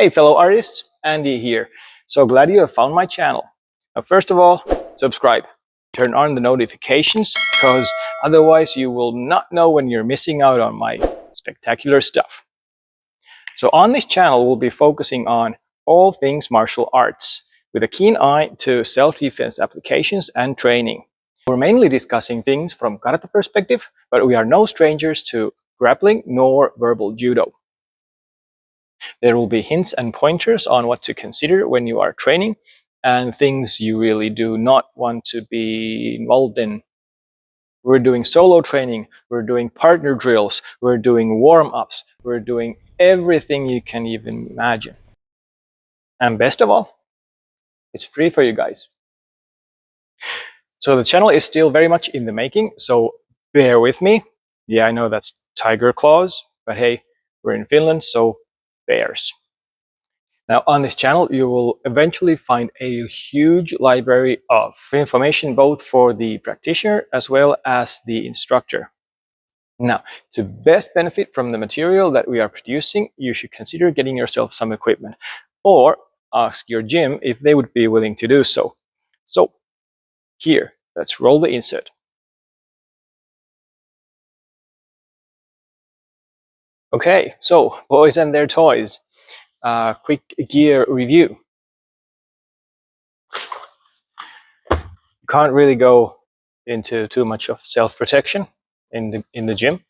Hey fellow artists, Andy here. So glad you have found my channel. Now first of all, subscribe. Turn on the notifications because otherwise you will not know when you're missing out on my spectacular stuff. So on this channel we'll be focusing on all things martial arts with a keen eye to self-defense applications and training. We're mainly discussing things from karate perspective, but we are no strangers to grappling nor verbal judo. There will be hints and pointers on what to consider when you are training and things you really do not want to be involved in. We're doing solo training, we're doing partner drills, we're doing warm-ups, we're doing everything you can even imagine. And best of all, it's free for you guys. So the channel is still very much in the making, so bear with me. Yeah, I know that's tiger claws, but hey, we're in Finland, so bears. Now on this channel you will eventually find a huge library of information both for the practitioner as well as the instructor. Now, to best benefit from the material that we are producing, you should consider getting yourself some equipment or ask your gym if they would be willing to do so. So here, let's roll the insert. Okay, so boys and their toys. Quick gear review. Can't really go into too much of self-protection in the gym.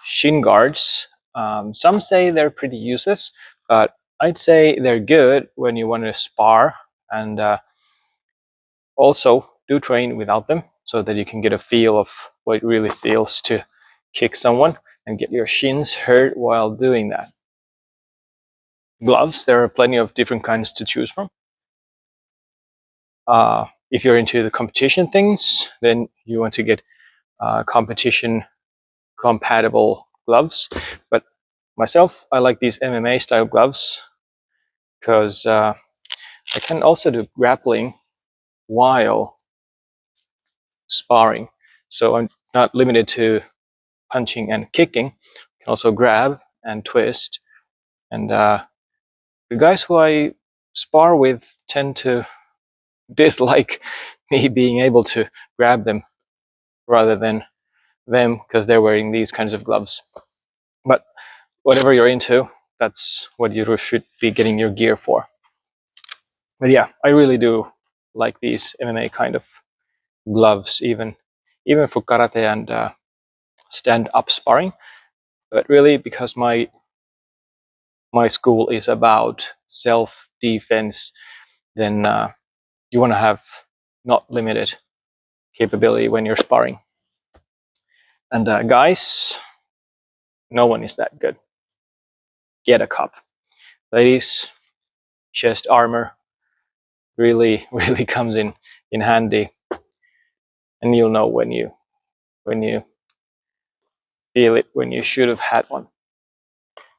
Shin guards, some say they're pretty useless, but I'd say they're good when you want to spar, and also do train without them so that you can get a feel of what it really feels to kick someone and get your shins hurt while doing that. Gloves, there are plenty of different kinds to choose from. If you're into the competition things, then you want to get competition compatible gloves. But myself, I like these MMA style gloves because I can also do grappling while sparring. So I'm not limited to punching and kicking. I can also grab and twist. And the guys who I spar with tend to dislike me being able to grab them rather than them because they're wearing these kinds of gloves. But whatever you're into, that's what you should be getting your gear for. But yeah, I really do like these MMA kind of gloves, even for karate and stand-up sparring. But really, because my school is about self-defense, then you want to have not limited capability when you're sparring. And guys, no one is that good. Get a cup. Ladies, chest armor really comes in handy, and you'll know when you feel it, when you should have had one.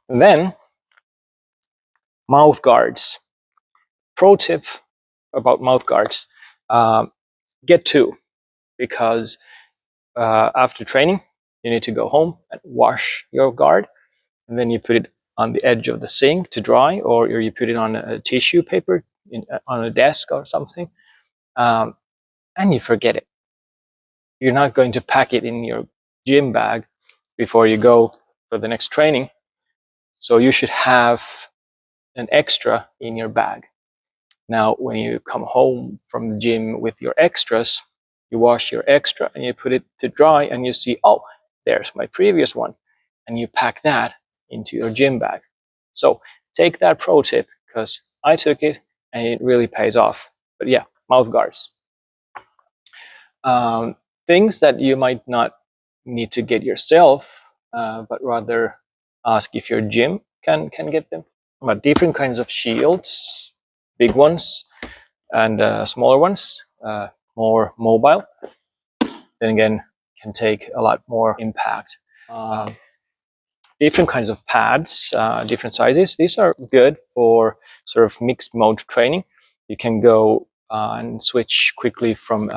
And then mouth guards. Pro tip about mouth guards: get two, because after training you need to go home and wash your guard, and then you put it on the edge of the sink to dry, or you put it on a tissue paper on a desk or something, and you forget it. You're not going to pack it in your gym bag before you go for the next training, so you should have an extra in your bag. Now when you come home from the gym with your extras, you wash your extra and you put it to dry, and you see, oh, there's my previous one, and you pack that into your gym bag. So take that pro tip, because I took it and it really pays off. But yeah, mouth guards. Things that you might not need to get yourself, but rather ask if your gym can get them. But different kinds of shields, big ones and smaller ones, more mobile, then again can take a lot more impact. Different kinds of pads, different sizes. These are good for sort of mixed mode training. You can go and switch quickly from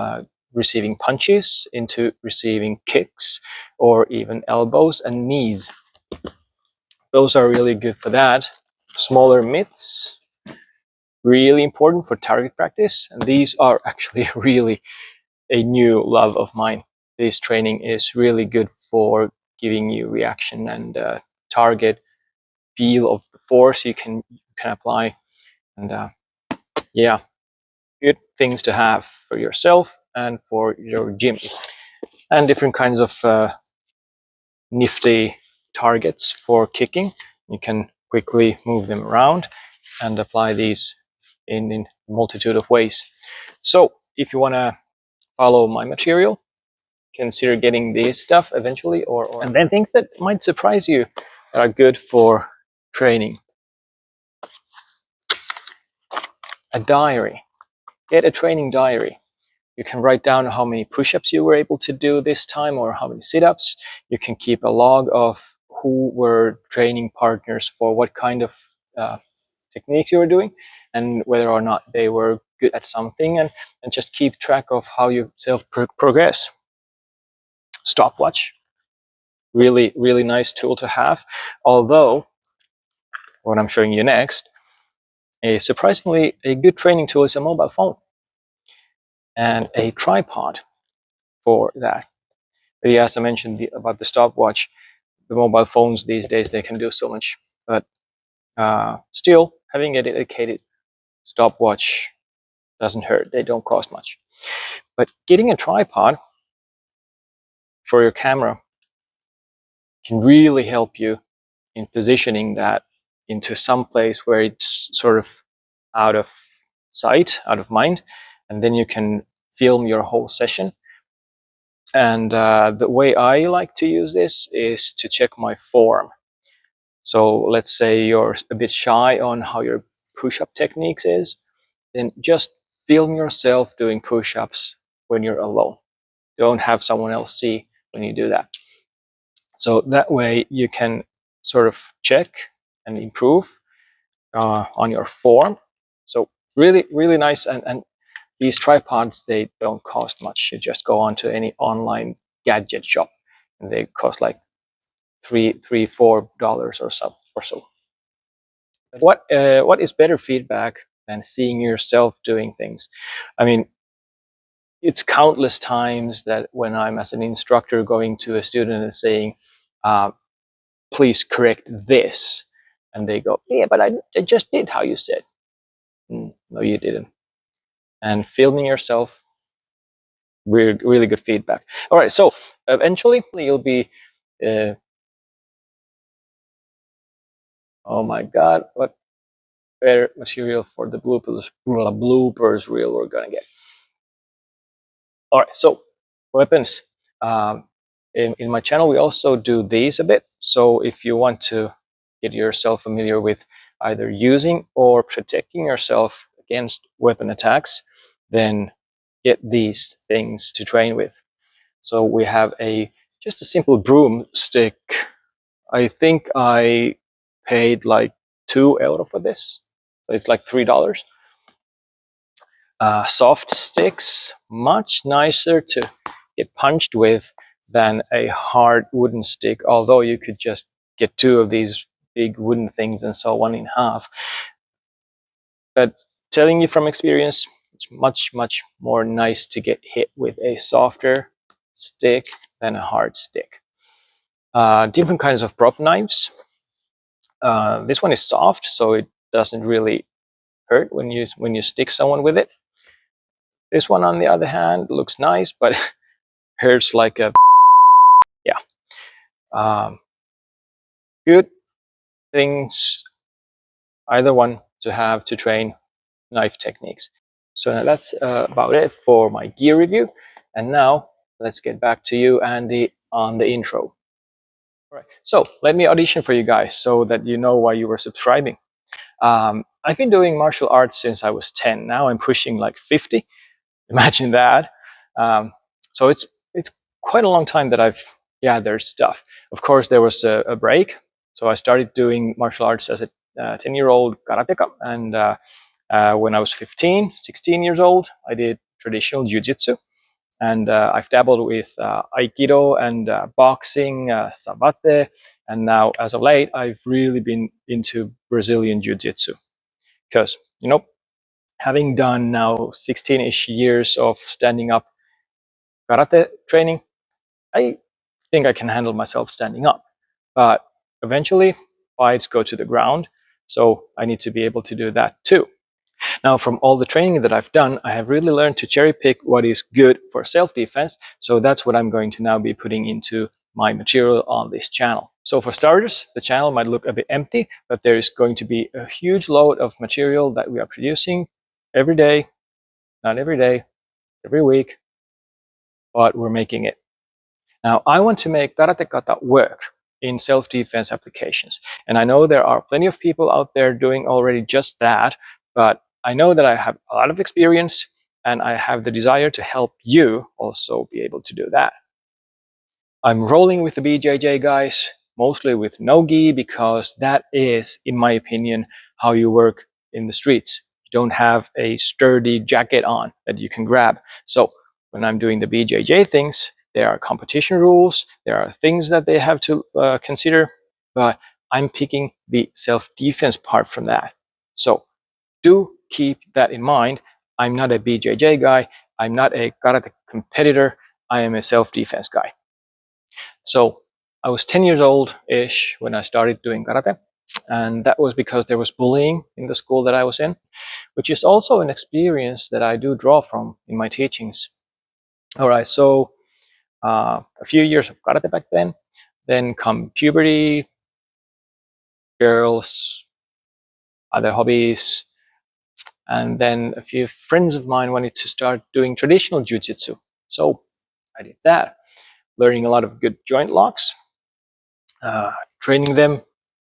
receiving punches into receiving kicks, or even elbows and knees. Those are really good for that. smaller mitts, really important for target practice. And these are actually really a new love of mine. This training is really good for giving you reaction and target feel of the force you can apply. And yeah, good things to have for yourself and for your gym. And different kinds of nifty targets for kicking. You can quickly move them around and apply these in a multitude of ways. So if you want to follow my material, consider getting this stuff eventually, or and then things that might surprise you that are good for training. A diary. Get a training diary. You can write down how many push-ups you were able to do this time or how many sit-ups. You can keep a log of who were training partners for what kind of techniques you were doing and whether or not they were good at something, and just keep track of how you progress. Stopwatch. Really, really nice tool to have. Although, what I'm showing you next, surprisingly, a good training tool is a mobile phone and a tripod for that. But yeah, as I mentioned about the stopwatch, the mobile phones these days, they can do so much. But still, having a dedicated stopwatch doesn't hurt. They don't cost much. But getting a tripod for your camera can really help you in positioning that into some place where it's sort of out of sight, out of mind, and then you can film your whole session. And the way I like to use this is to check my form. So let's say you're a bit shy on how your push-up techniques is, then just film yourself doing push-ups when you're alone. Don't have someone else see when you do that. So that way you can sort of check and improve on your form. So really, really nice. And these tripods, they don't cost much. You just go onto any online gadget shop and they cost like $3-4 or so. What is better feedback than seeing yourself doing things? I mean, it's countless times that when I'm as an instructor going to a student and saying, please correct this, and they go, yeah, but I just did how you said. No, you didn't. And filming yourself, really, really good feedback. All right, so eventually you'll be oh my god, what better material for the bloopers reel we're gonna get. All right, so weapons. In my channel, we also do these a bit. So if you want to get yourself familiar with either using or protecting yourself against weapon attacks, then get these things to train with. So we have just a simple broomstick. I think I paid like €2 for this. So it's like $3. Soft sticks, much nicer to get punched with than a hard wooden stick, although you could just get two of these big wooden things and saw one in half. But telling you from experience, it's much, much more nice to get hit with a softer stick than a hard stick. Different kinds of prop knives. This one is soft, so it doesn't really hurt when you stick someone with it. This one, on the other hand, looks nice, but hurts like a yeah. Good things, either one, to have to train knife techniques. So now that's about it for my gear review. And now let's get back to you, Andy, on the intro. All right. So let me audition for you guys so that you know why you were subscribing. I've been doing martial arts since I was 10. Now I'm pushing like 50. Imagine that. So it's quite a long time that I've gathered stuff. Of course, there was a break. So I started doing martial arts as a 10-year-old karateka. And when I was 15, 16 years old, I did traditional jiu-jitsu. And I've dabbled with Aikido and boxing, Sabate, And now, as of late, I've really been into Brazilian Jiu-Jitsu because, having done now 16-ish years of standing up karate training, I think I can handle myself standing up. But eventually, fights go to the ground, so I need to be able to do that too. Now, from all the training that I've done, I have really learned to cherry pick what is good for self-defense. So that's what I'm going to now be putting into my material on this channel. So for starters, the channel might look a bit empty, but there is going to be a huge load of material that we are producing every day, not every day, every week, but we're making it. Now, I want to make Karate Kata work in self-defense applications. And I know there are plenty of people out there doing already just that, but I know that I have a lot of experience and I have the desire to help you also be able to do that. I'm rolling with the BJJ guys, mostly with no gi, because that is, in my opinion, how you work in the streets. You don't have a sturdy jacket on that you can grab. So when I'm doing the BJJ things, there are competition rules, there are things that they have to consider, but I'm picking the self-defense part from that. So do keep that in mind. I'm not a BJJ guy. I'm not a karate competitor. I am a self-defense guy. So I was 10 years old-ish when I started doing karate. And that was because there was bullying in the school that I was in, which is also an experience that I do draw from in my teachings. All right, so a few years of karate back then come puberty, girls, other hobbies, and then a few friends of mine wanted to start doing traditional jiu-jitsu. So I did that, learning a lot of good joint locks, training them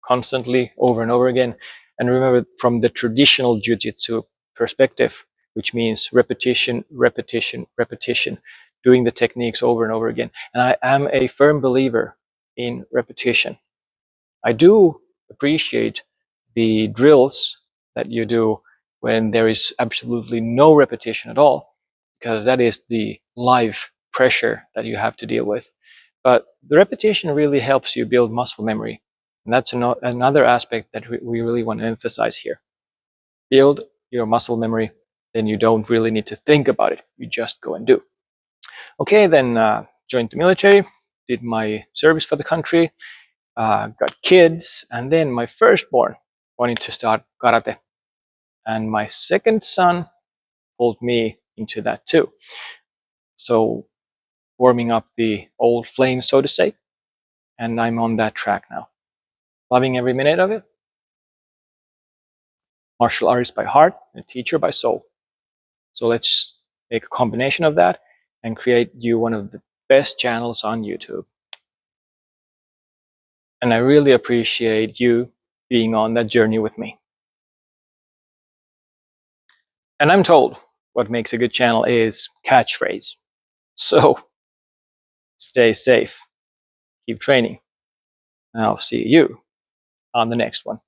constantly over and over again. And remember, from the traditional jiu-jitsu perspective, which means repetition, repetition, repetition, doing the techniques over and over again. And I am a firm believer in repetition. I do appreciate the drills that you do when there is absolutely no repetition at all, because that is the live pressure that you have to deal with. But the repetition really helps you build muscle memory. And that's another aspect that we really want to emphasize here. Build your muscle memory, then you don't really need to think about it. You just go and do. Okay, then joined the military, did my service for the country, got kids, and then my firstborn wanted to start karate. And my second son pulled me into that too. So warming up the old flame, so to say, and I'm on that track now. Loving every minute of it. Martial artist by heart and a teacher by soul. So let's make a combination of that and create you one of the best channels on YouTube. And I really appreciate you being on that journey with me. And I'm told what makes a good channel is catchphrase. So stay safe, keep training, and I'll see you on the next one.